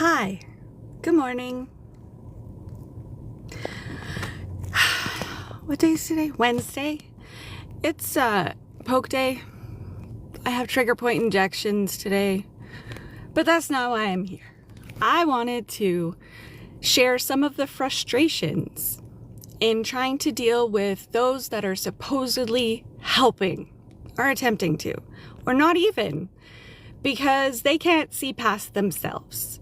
Hi, good morning. What day is today? Wednesday. It's poke day. I have trigger point injections today, but that's not why I'm here. I wanted to share some of the frustrations in trying to deal with those that are supposedly helping or attempting to, or not even, because they can't see past themselves.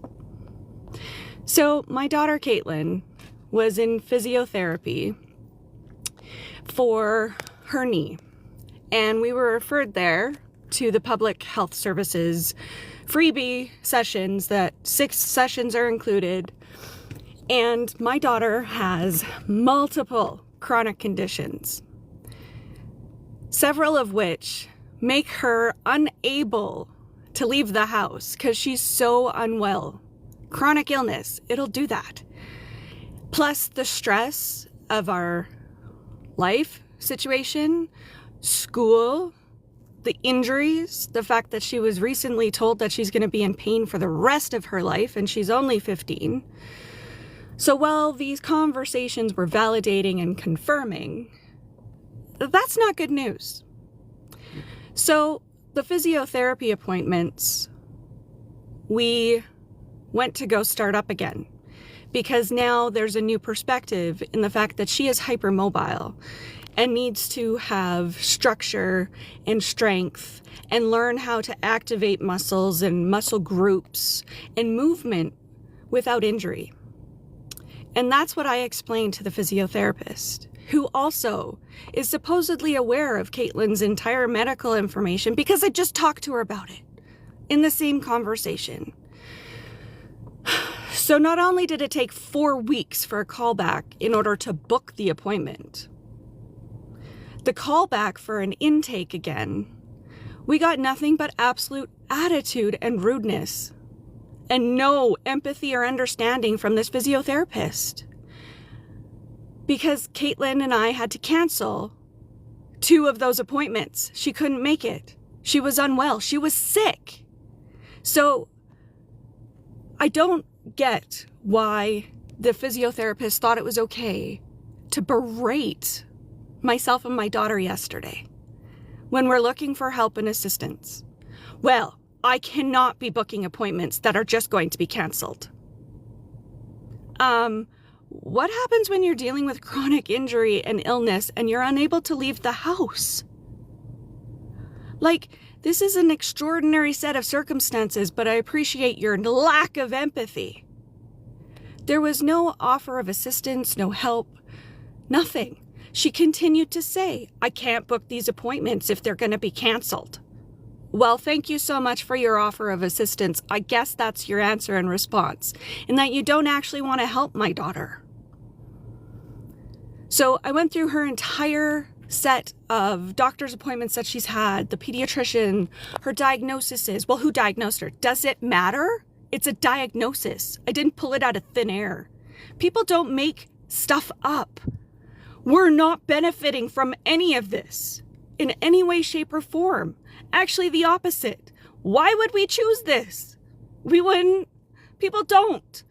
So my daughter Caitlin was in physiotherapy for her knee, and we were referred there to the public health services freebie sessions that 6 sessions are included. And my daughter has multiple chronic conditions, several of which make her unable to leave the house because she's so unwell. Chronic illness, it'll do that. Plus the stress of our life situation, school, the injuries, the fact that she was recently told that she's going to be in pain for the rest of her life and she's only 15. So while these conversations were validating and confirming, that's not good news. So the physiotherapy appointments, we went to go start up again because now there's a new perspective in the fact that she is hypermobile and needs to have structure and strength and learn how to activate muscles and muscle groups and movement without injury. And that's what I explained to the physiotherapist, who also is supposedly aware of Caitlin's entire medical information because I just talked to her about it in the same conversation. So not only did it take 4 weeks for a callback in order to book the appointment, the callback for an intake again, we got nothing but absolute attitude and rudeness and no empathy or understanding from this physiotherapist. Because Caitlin and I had to cancel 2 of those appointments. She couldn't make it. She was unwell. She was sick. So I don't get why the physiotherapist thought it was okay to berate myself and my daughter yesterday when we're looking for help and assistance. Well, I cannot be booking appointments that are just going to be canceled. What happens when you're dealing with chronic injury and illness and you're unable to leave the house? Like, this is an extraordinary set of circumstances, but I appreciate your lack of empathy. There was no offer of assistance, no help, nothing. She continued to say, I can't book these appointments if they're going to be canceled. Well, thank you so much for your offer of assistance. I guess that's your answer and response, and that you don't actually want to help my daughter. So I went through her entire set of doctor's appointments that she's had, the pediatrician, her diagnoses. Well, who diagnosed her? Does it matter? It's a diagnosis. I didn't pull it out of thin air. People don't make stuff up. We're not benefiting from any of this in any way, shape, or form. Actually, the opposite. Why would we choose this? We wouldn't. People don't.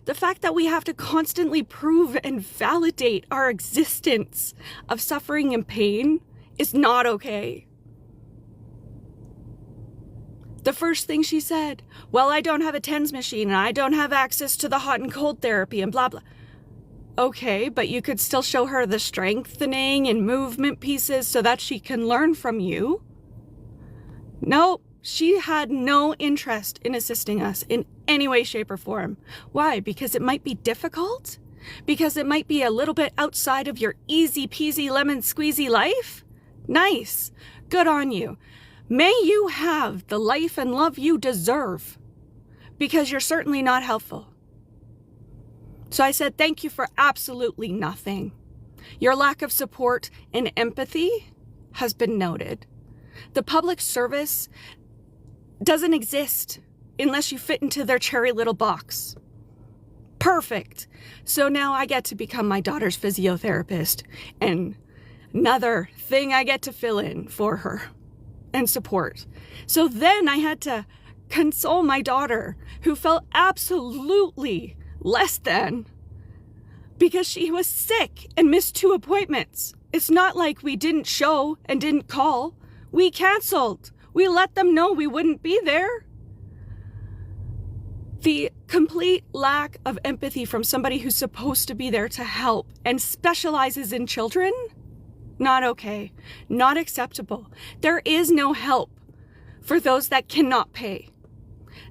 The fact that we have to constantly prove and validate our existence of suffering and pain is not okay. The first thing she said, well, I don't have a TENS machine and I don't have access to the hot and cold therapy and blah, blah. Okay, but you could still show her the strengthening and movement pieces so that she can learn from you. No, she had no interest in assisting us in any way, shape, or form. Why? Because it might be difficult? Because it might be a little bit outside of your easy peasy lemon squeezy life? Nice. Good on you. May you have the life and love you deserve, because you're certainly not helpful. So I said, thank you for absolutely nothing. Your lack of support and empathy has been noted. The public service doesn't exist unless you fit into their cherry little box. Perfect. So now I get to become my daughter's physiotherapist, and another thing I get to fill in for her and support. So then I had to console my daughter who felt absolutely less than because she was sick and missed 2 appointments. It's not like we didn't show and didn't call. We canceled. We let them know we wouldn't be there. The complete lack of empathy from somebody who's supposed to be there to help and specializes in children, not okay, not acceptable. There is no help for those that cannot pay.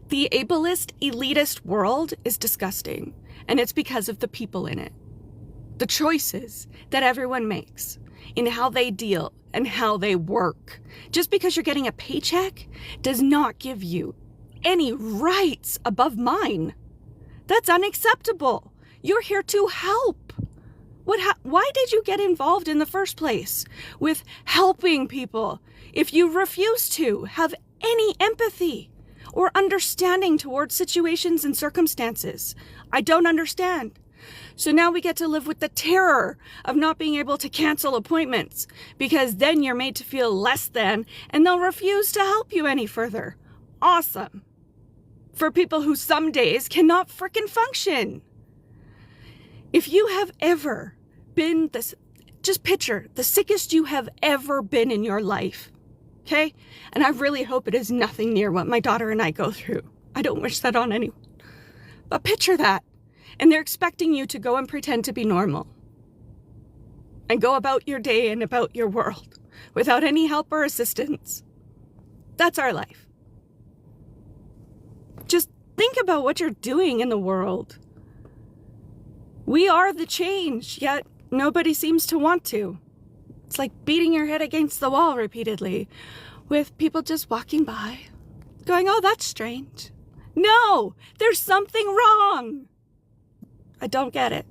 The ableist, elitist world is disgusting, and it's because of the people in it. The choices that everyone makes in how they deal and how they work. Just because you're getting a paycheck does not give you any rights above mine. That's unacceptable. You're here to help. Why did you get involved in the first place with helping people if you refuse to have any empathy or understanding towards situations and circumstances? I don't understand. So now we get to live with the terror of not being able to cancel appointments because then you're made to feel less than and they'll refuse to help you any further. Awesome. For people who some days cannot frickin' function. If you have ever been just picture the sickest you have ever been in your life, okay? And I really hope it is nothing near what my daughter and I go through. I don't wish that on anyone. But picture that. And they're expecting you to go and pretend to be normal. And go about your day and about your world without any help or assistance. That's our life. Just think about what you're doing in the world. We are the change, yet nobody seems to want to. It's like beating your head against the wall repeatedly with people just walking by, going, oh, that's strange. No, there's something wrong. I don't get it.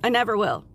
I never will.